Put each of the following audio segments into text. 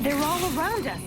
They're all around us.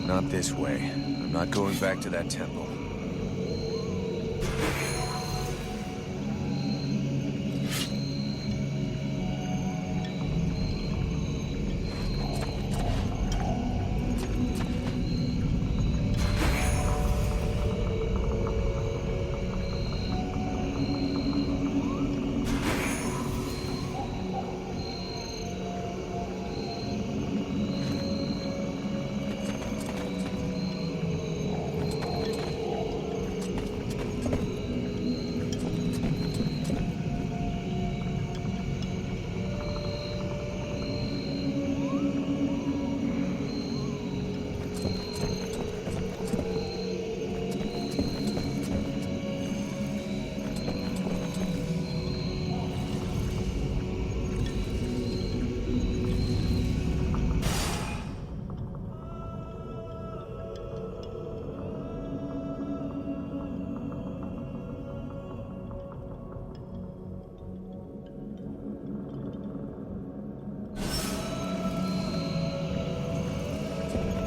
Not this way. I'm not going back to that temple.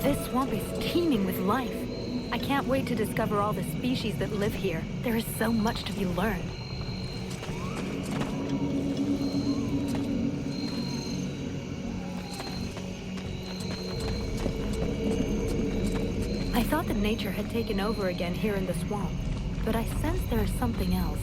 This swamp is teeming with life. I can't wait to discover all the species that live here. There is so much to be learned. I thought that nature had taken over again here in the swamp, but I sense there is something else.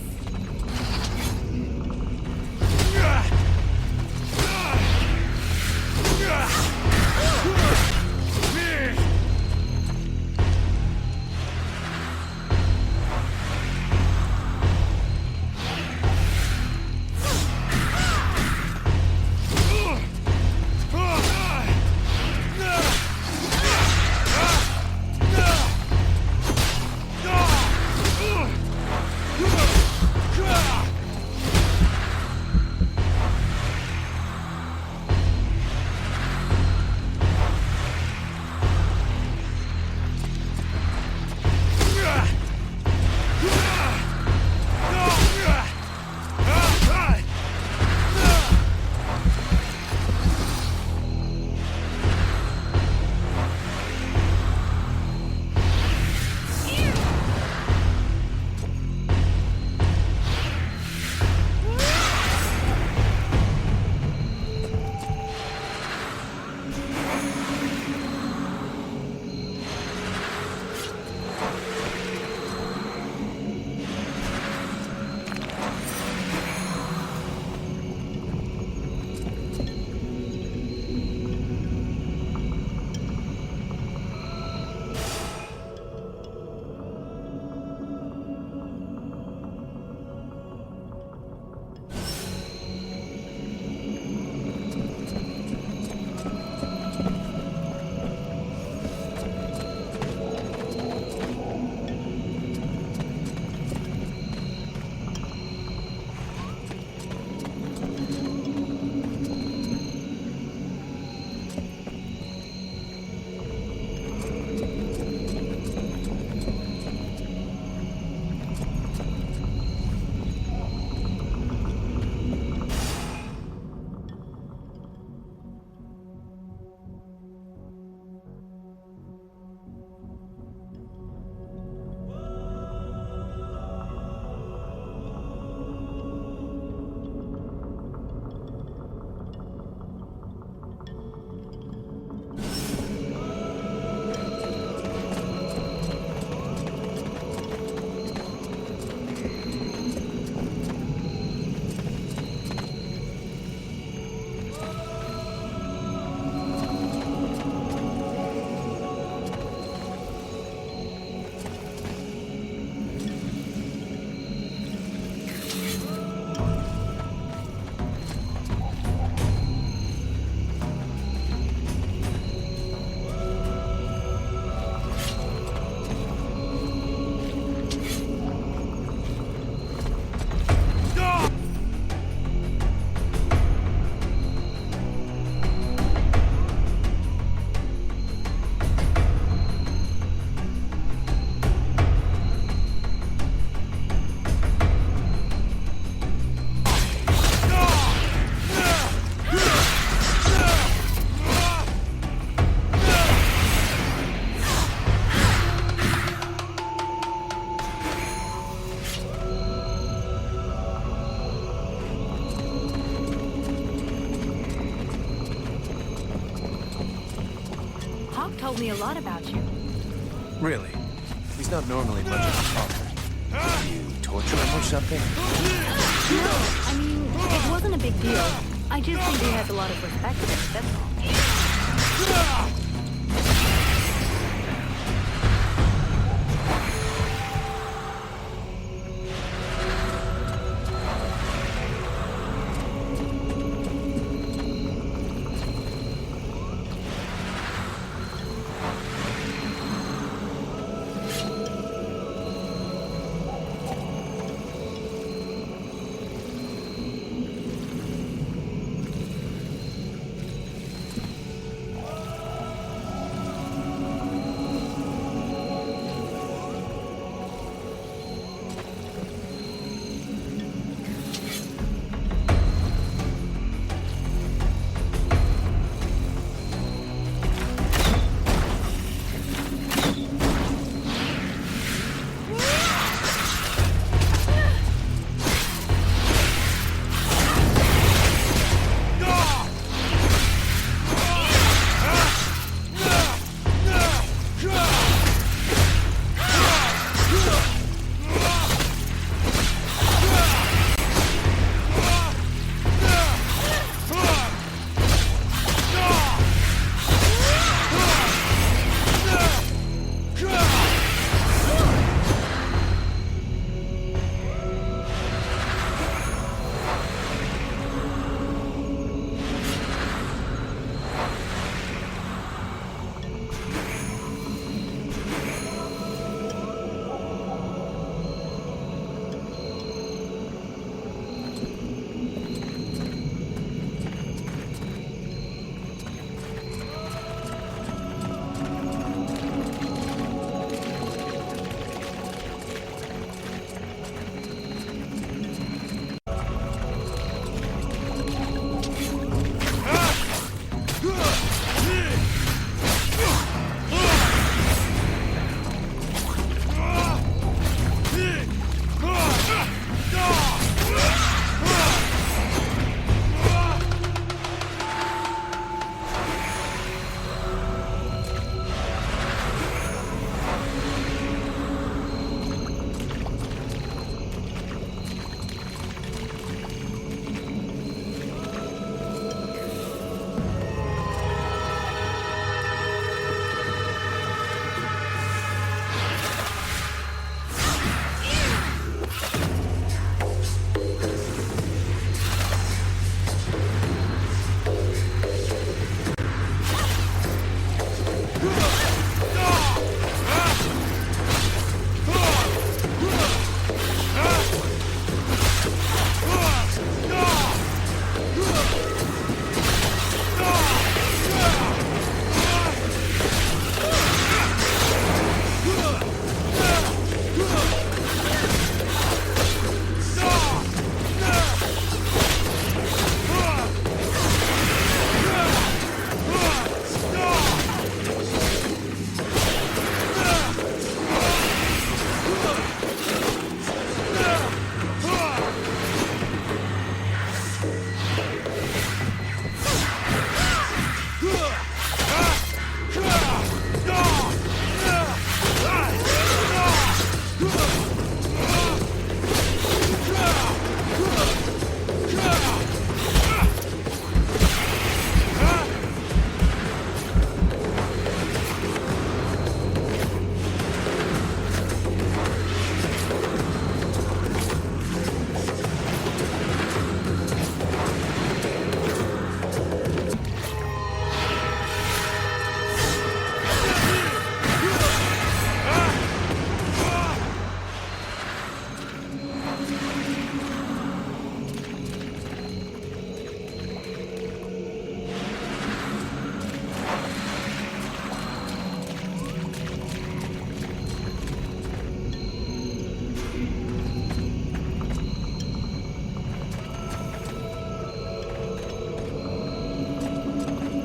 told me a lot about you. Really? He's not normally much of a talker. You torture him or something? No, I mean, it wasn't a big deal. I just think he has a lot of respect for it, that's all.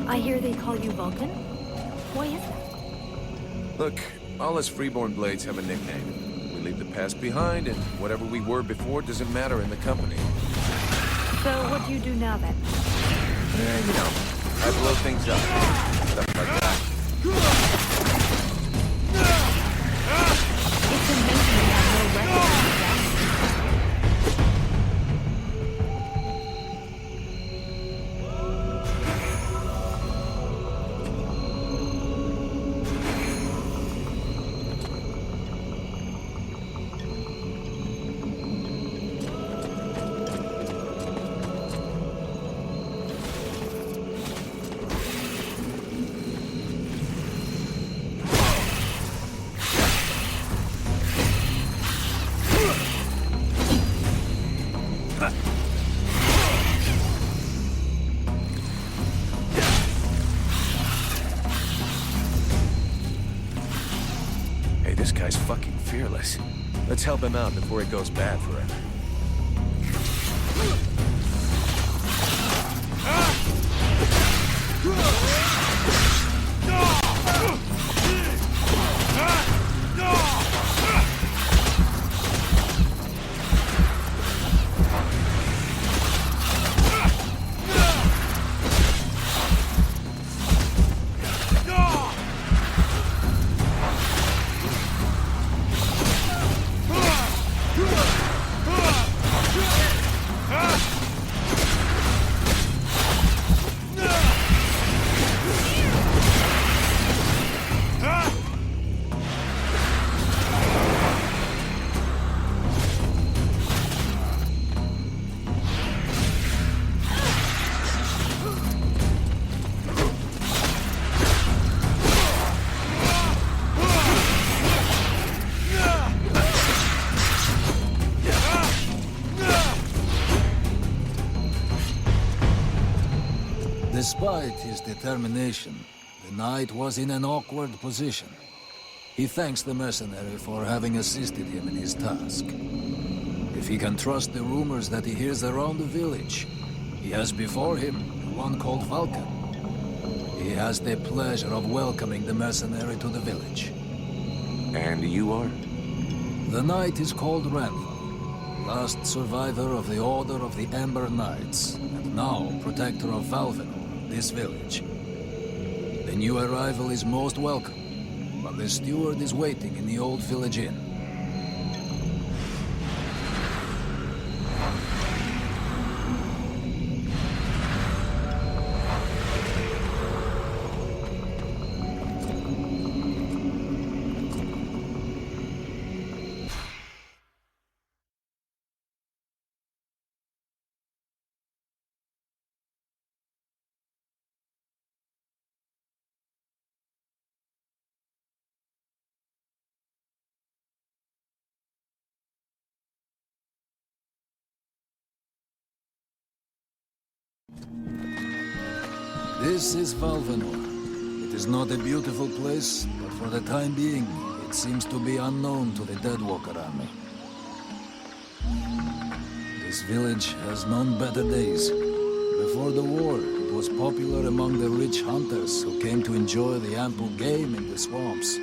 I hear they call you Vulcan? Why is that? Look, all us freeborn blades have a nickname. We leave the past behind, and whatever we were before doesn't matter in the company. So what do you do now then? You know, I blow things up. Stuff like that. fearless. Let's help him out before it goes bad for him. Despite his determination, the knight was in an awkward position. He thanks the mercenary for having assisted him in his task. If he can trust the rumors that he hears around the village, he has before him one called Vulcan. He has the pleasure of welcoming the mercenary to the village. And you are? The knight is called Ranthal, last survivor of the Order of the Ember Knights, and now protector of Valevenor, this village. The new arrival is most welcome, but the steward is waiting in the old village inn. This is Valevenor. It is not a beautiful place, but for the time being, it seems to be unknown to the Deadwalker army. This village has known better days. Before the war, it was popular among the rich hunters who came to enjoy the ample game in the swamps.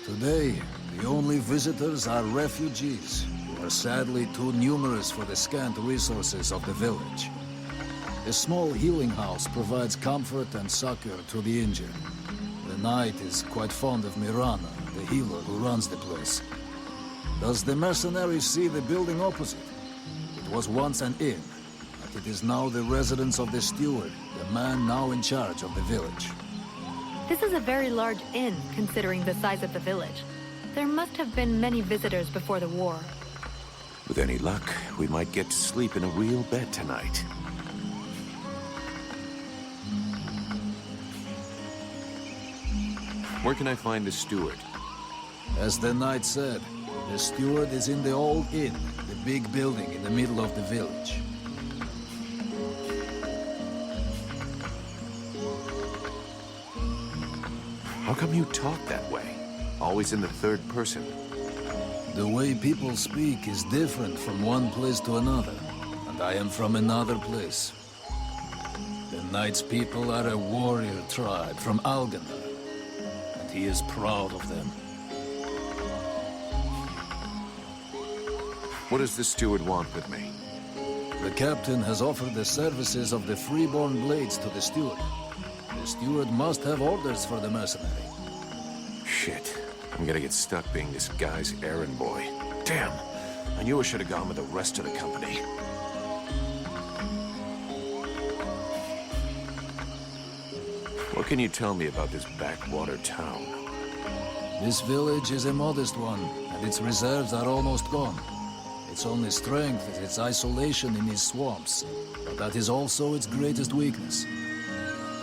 Today, the only visitors are refugees, who are sadly too numerous for the scant resources of the village. A small healing house provides comfort and succor to the injured. The knight is quite fond of Mirana, the healer who runs the place. Does the mercenary see the building opposite? It was once an inn, but it is now the residence of the steward, the man now in charge of the village. This is a very large inn, considering the size of the village. There must have been many visitors before the war. With any luck, we might get to sleep in a real bed tonight. Where can I find the steward? As the knight said, the steward is in the old inn, the big building in the middle of the village. How come you talk that way? Always in the third person. The way people speak is different from one place to another, and I am from another place. The knight's people are a warrior tribe from Alganar. He is proud of them. What does the steward want with me? The captain has offered the services of the freeborn blades to the steward. The steward must have orders for the mercenary. Shit. I'm gonna get stuck being this guy's errand boy. Damn. I knew I should have gone with the rest of the company. What can you tell me about this backwater town? This village is a modest one, and its reserves are almost gone. Its only strength is its isolation in these swamps, but that is also its greatest weakness.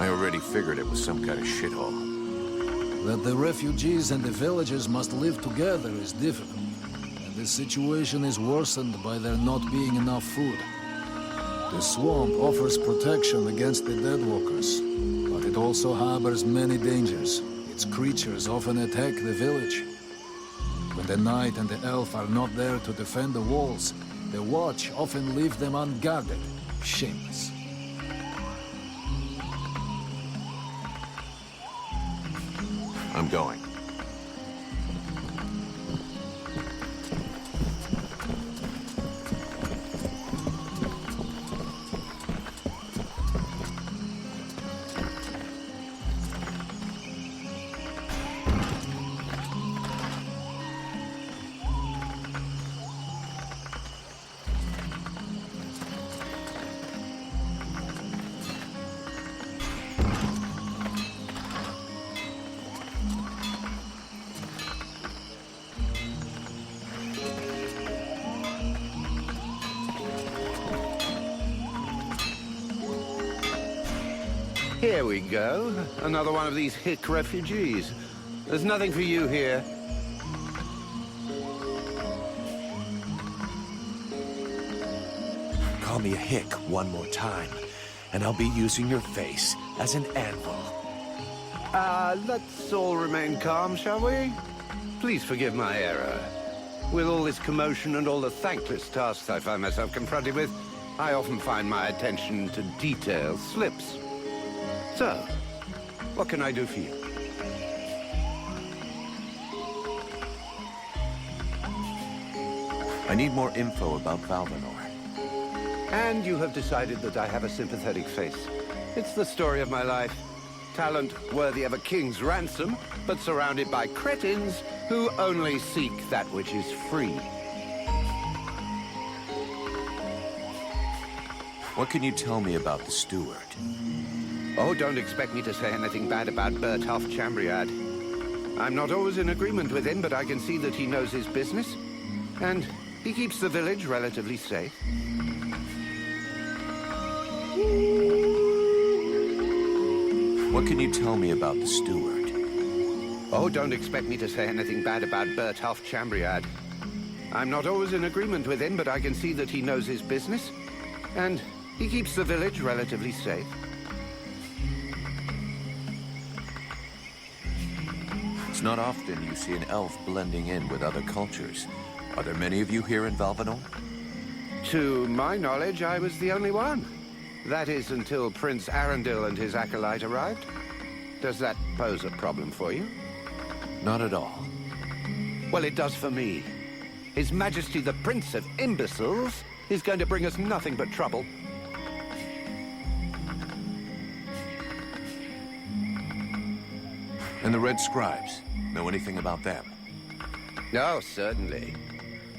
I already figured it was some kind of shithole. That the refugees and the villagers must live together is difficult, and the situation is worsened by there not being enough food. The swamp offers protection against the Deadwalkers, but it also harbors many dangers. Its creatures often attack the village. When the knight and the elf are not there to defend the walls, the watch often leave them unguarded. Shameless. I'm going. Here we go. Another one of these hick refugees. There's nothing for you here. Call me a hick one more time, and I'll be using your face as an anvil. Let's all remain calm, shall we? Please forgive my error. With all this commotion and all the thankless tasks I find myself confronted with, I often find my attention to detail slips. So, what can I do for you? I need more info about Valdemar. And you have decided that I have a sympathetic face. It's the story of my life. Talent worthy of a king's ransom, but surrounded by cretins who only seek that which is free. What can you tell me about the steward? Oh, don't expect me to say anything bad about Bertolf Chambriard. I'm not always in agreement with him, but I can see that he knows his business. And he keeps the village relatively safe. What can you tell me about the steward? Oh, don't expect me to say anything bad about Bertolf Chambriard. I'm not always in agreement with him, but I can see that he knows his business. And he keeps the village relatively safe. It's not often you see an elf blending in with other cultures. Are there many of you here in Valdemar? To my knowledge, I was the only one. That is until Prince Arundel and his acolyte arrived. Does that pose a problem for you? Not at all. Well, it does for me. His Majesty the Prince of Imbeciles is going to bring us nothing but trouble. And the Red Scribes? Know anything about them? Oh, certainly.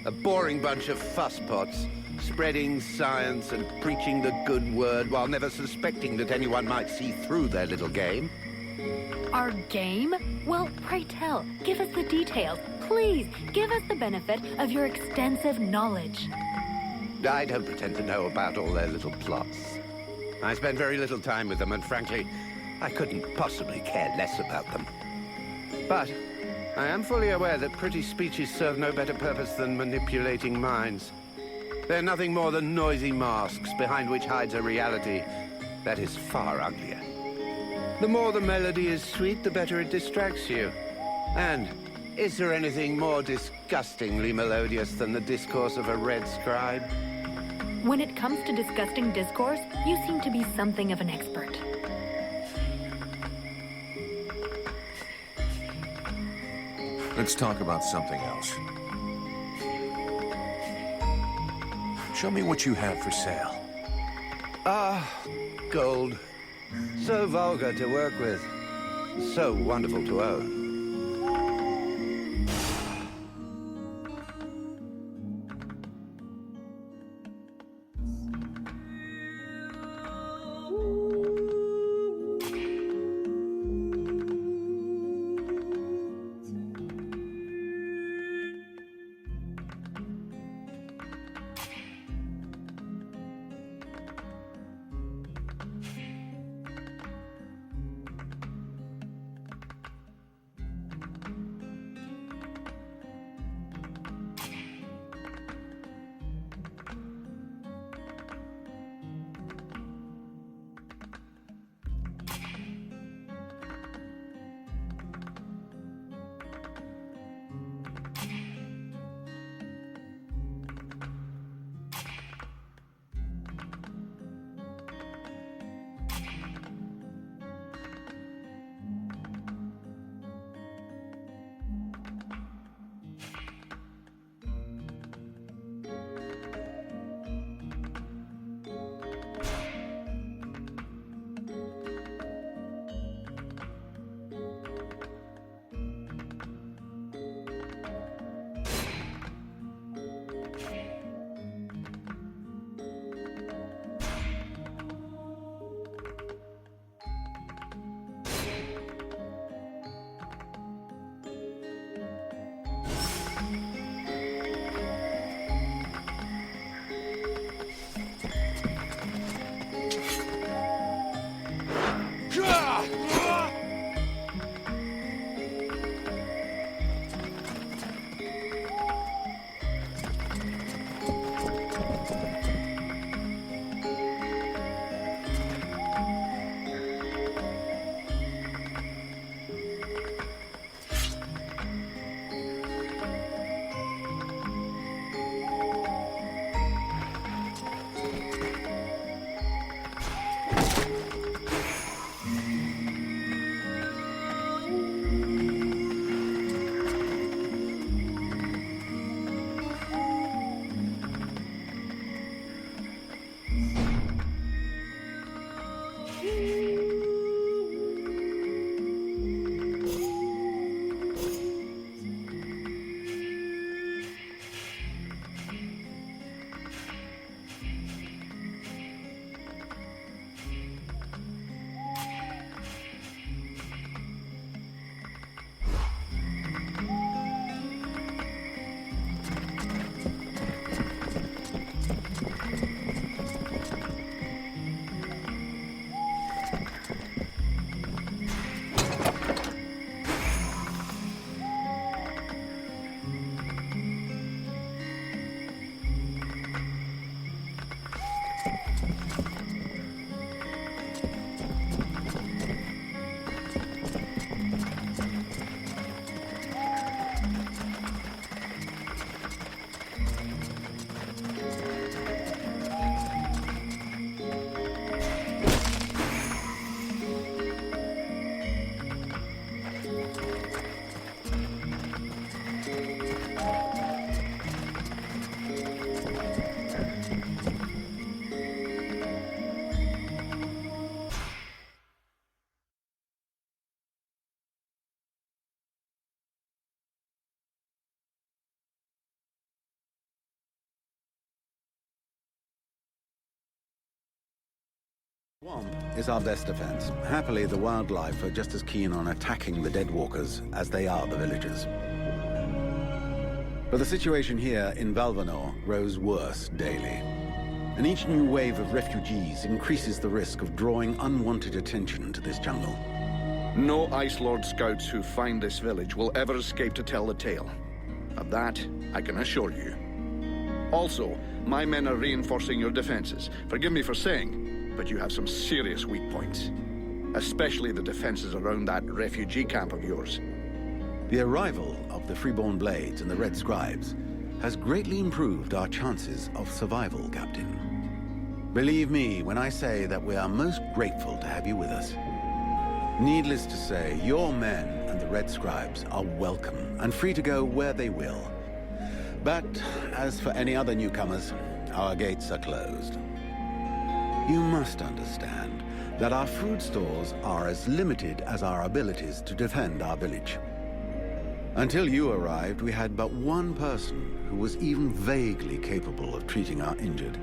A boring bunch of fusspots, spreading science and preaching the good word while never suspecting that anyone might see through their little game. Our game? Well, pray tell. Give us the details. Please, give us the benefit of your extensive knowledge. I don't pretend to know about all their little plots. I spend very little time with them, and frankly, I couldn't possibly care less about them. But I am fully aware that pretty speeches serve no better purpose than manipulating minds. They're nothing more than noisy masks behind which hides a reality that is far uglier. The more the melody is sweet, the better it distracts you. And is there anything more disgustingly melodious than the discourse of a red scribe? When it comes to disgusting discourse, you seem to be something of an expert. Let's talk about something else. Show me what you have for sale. Gold. So vulgar to work with. So wonderful to own. Swamp is our best defense. Happily, the wildlife are just as keen on attacking the deadwalkers as they are the villagers. But the situation here in Vaalvenor grows worse daily. And each new wave of refugees increases the risk of drawing unwanted attention to this jungle. No Ice Lord scouts who find this village will ever escape to tell the tale. Of that, I can assure you. Also, my men are reinforcing your defenses. Forgive me for saying, but you have some serious weak points. Especially the defenses around that refugee camp of yours. The arrival of the Freeborn Blades and the Red Scribes has greatly improved our chances of survival, Captain. Believe me when I say that we are most grateful to have you with us. Needless to say, your men and the Red Scribes are welcome and free to go where they will. But as for any other newcomers, our gates are closed. You must understand that our food stores are as limited as our abilities to defend our village. Until you arrived, we had but one person who was even vaguely capable of treating our injured,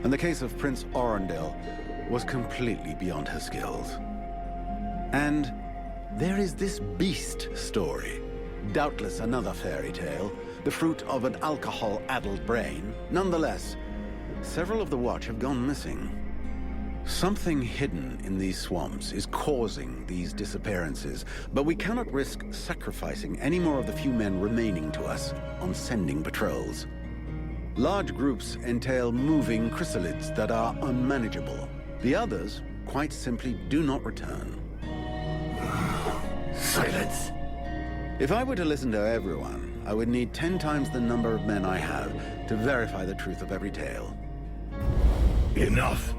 and the case of Prince Orendil was completely beyond her skills. And there is this beast story, doubtless another fairy tale, the fruit of an alcohol-addled brain. Nonetheless, several of the Watch have gone missing. Something hidden in these swamps is causing these disappearances, but we cannot risk sacrificing any more of the few men remaining to us on sending patrols. Large groups entail moving chrysalids that are unmanageable. The others, quite simply, do not return. Silence! If I were to listen to everyone, I would need 10 times the number of men I have to verify the truth of every tale. Enough!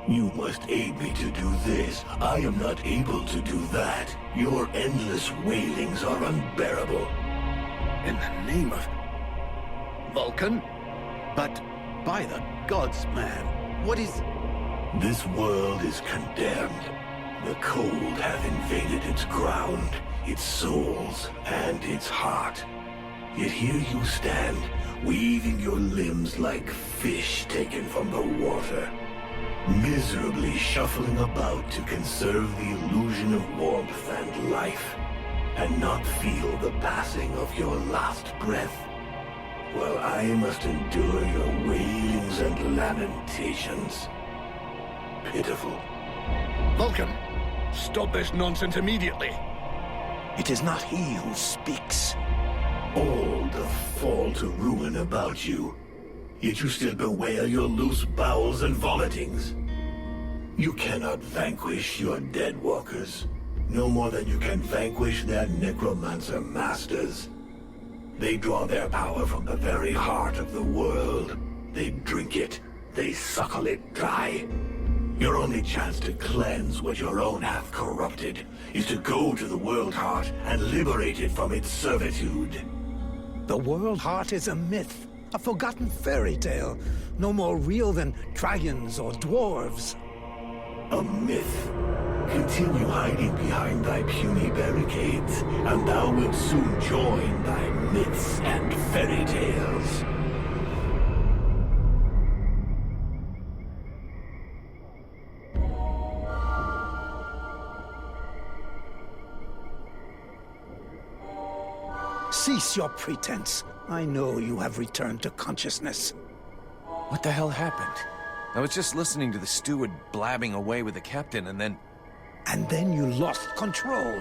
You must aid me to do this. I am not able to do that. Your endless wailings are unbearable. In the name of... Vulcan? But by the gods, man, what is... This world is condemned. The cold hath invaded its ground, its souls, and its heart. Yet here you stand, weaving your limbs like fish taken from the water. Miserably shuffling about to conserve the illusion of warmth and life, and not feel the passing of your last breath, while I must endure your wailings and lamentations. Pitiful. Vulcan, stop this nonsense immediately. It is not he who speaks. All the fall to ruin about you. Yet you still bewail your loose bowels and vomitings. You cannot vanquish your dead walkers, no more than you can vanquish their necromancer masters. They draw their power from the very heart of the world. They drink it, they suckle it dry. Your only chance to cleanse what your own hath corrupted is to go to the world heart and liberate it from its servitude. The world heart is a myth. A forgotten fairy tale, no more real than dragons or dwarves. A myth. Continue hiding behind thy puny barricades, and thou wilt soon join thy myths and fairy tales. Cease your pretense. I know you have returned to consciousness. What the hell happened? I was just listening to the steward blabbing away with the captain, and then... And then you lost control.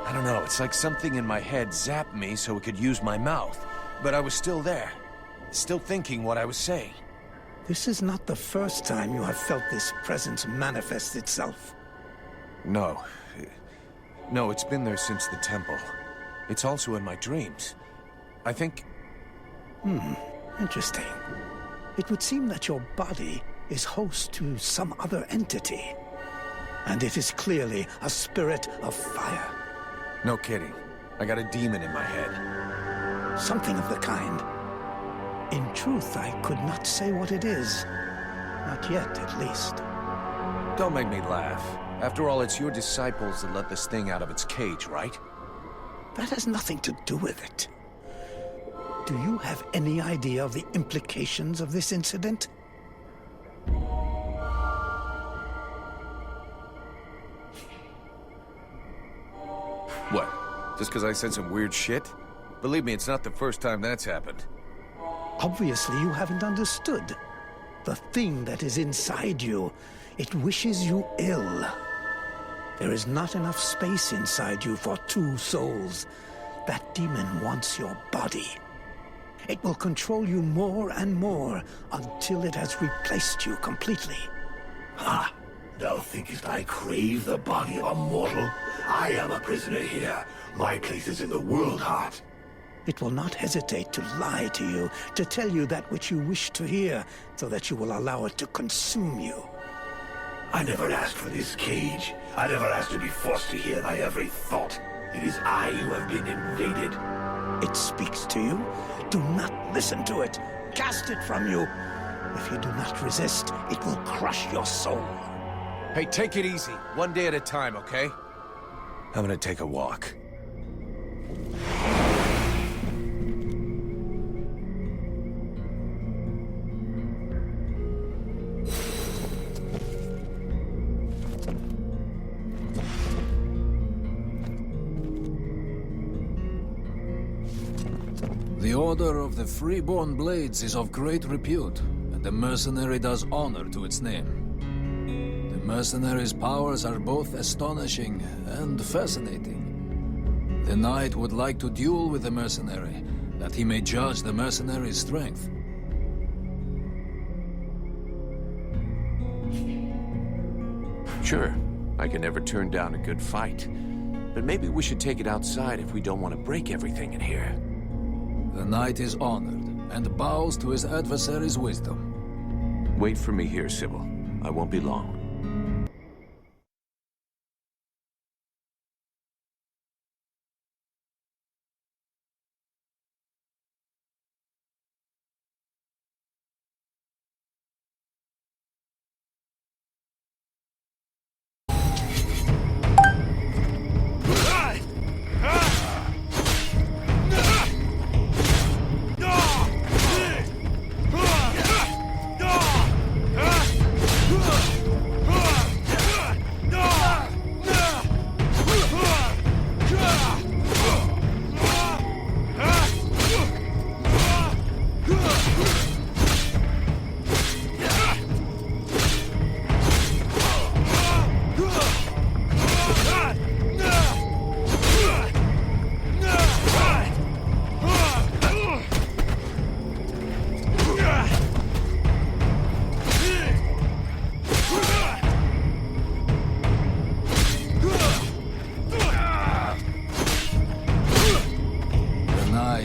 I don't know, it's like something in my head zapped me so it could use my mouth. But I was still there, still thinking what I was saying. This is not the first time you have felt this presence manifest itself. No. No, it's been there since the temple. It's also in my dreams. I think... Interesting. It would seem that your body is host to some other entity. And it is clearly a spirit of fire. No kidding. I got a demon in my head. Something of the kind. In truth, I could not say what it is. Not yet, at least. Don't make me laugh. After all, it's your disciples that let this thing out of its cage, right? That has nothing to do with it. Do you have any idea of the implications of this incident? What? Just because I said some weird shit? Believe me, it's not the first time that's happened. Obviously, you haven't understood. The thing that is inside you, it wishes you ill. There is not enough space inside you for two souls. That demon wants your body. It will control you more and more until it has replaced you completely. Ha! Thou thinkest I crave the body of a mortal? I am a prisoner here. My place is in the world heart. It will not hesitate to lie to you, to tell you that which you wish to hear, so that you will allow it to consume you. I never asked for this cage. I never asked to be forced to hear thy every thought. It is I who have been invaded. It speaks to you. Do not listen to it. Cast it from you. If you do not resist, it will crush your soul. Hey, take it easy. One day at a time, okay? I'm gonna take a walk. The Order of the Freeborn Blades is of great repute, and the mercenary does honor to its name. The mercenary's powers are both astonishing and fascinating. The knight would like to duel with the mercenary, that he may judge the mercenary's strength. Sure, I can never turn down a good fight. But maybe we should take it outside if we don't want to break everything in here. The knight is honored, and bows to his adversary's wisdom. Wait for me here, Sybil. I won't be long.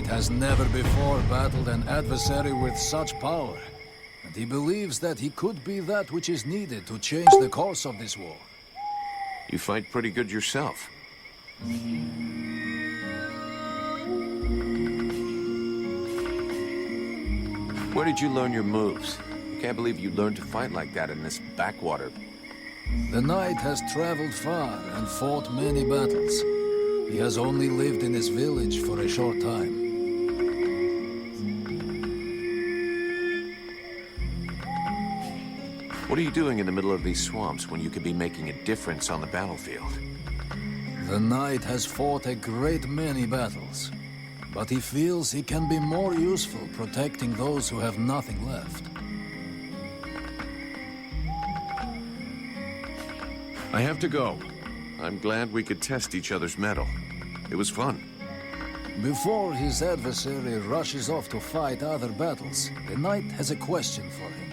Has never before battled an adversary with such power, and he believes that he could be that which is needed to change the course of this war. You fight pretty good yourself. Where did you learn your moves? I can't believe you learned to fight like that in this backwater. The knight has traveled far and fought many battles. He has only lived in this village for a short time. What are you doing in the middle of these swamps when you could be making a difference on the battlefield? The knight has fought a great many battles, but he feels he can be more useful protecting those who have nothing left. I have to go. I'm glad we could test each other's mettle. It was fun. Before his adversary rushes off to fight other battles, the knight has a question for him.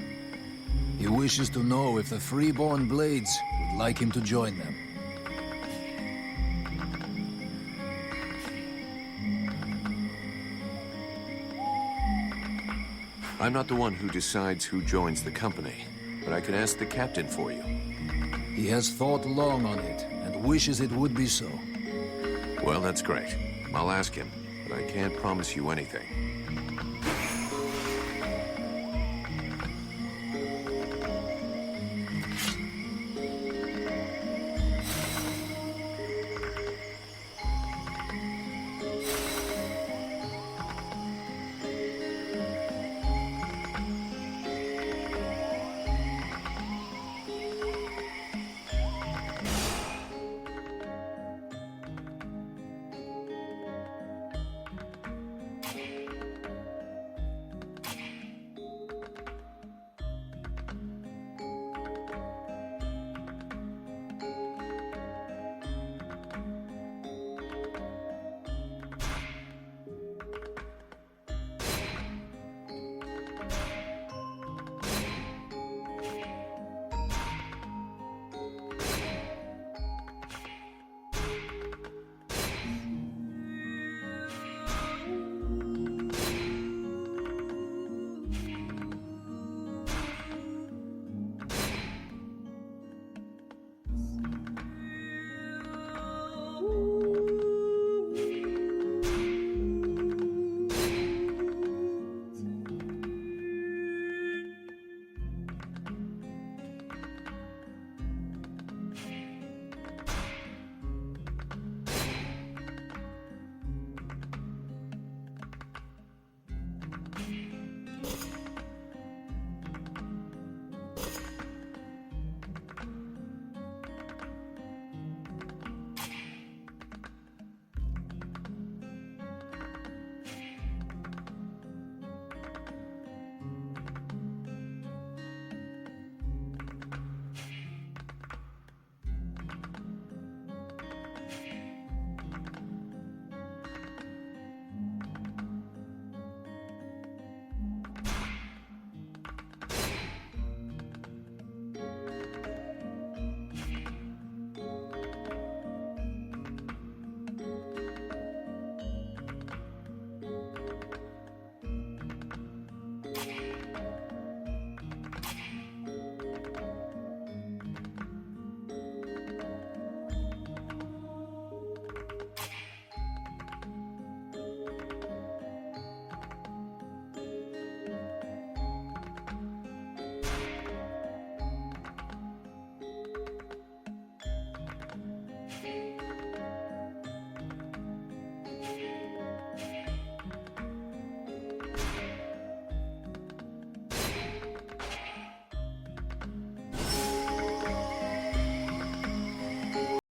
He wishes to know if the Freeborn Blades would like him to join them. I'm not the one who decides who joins the company, but I can ask the captain for you. He has thought long on it, and wishes it would be so. Well, that's great. I'll ask him, but I can't promise you anything.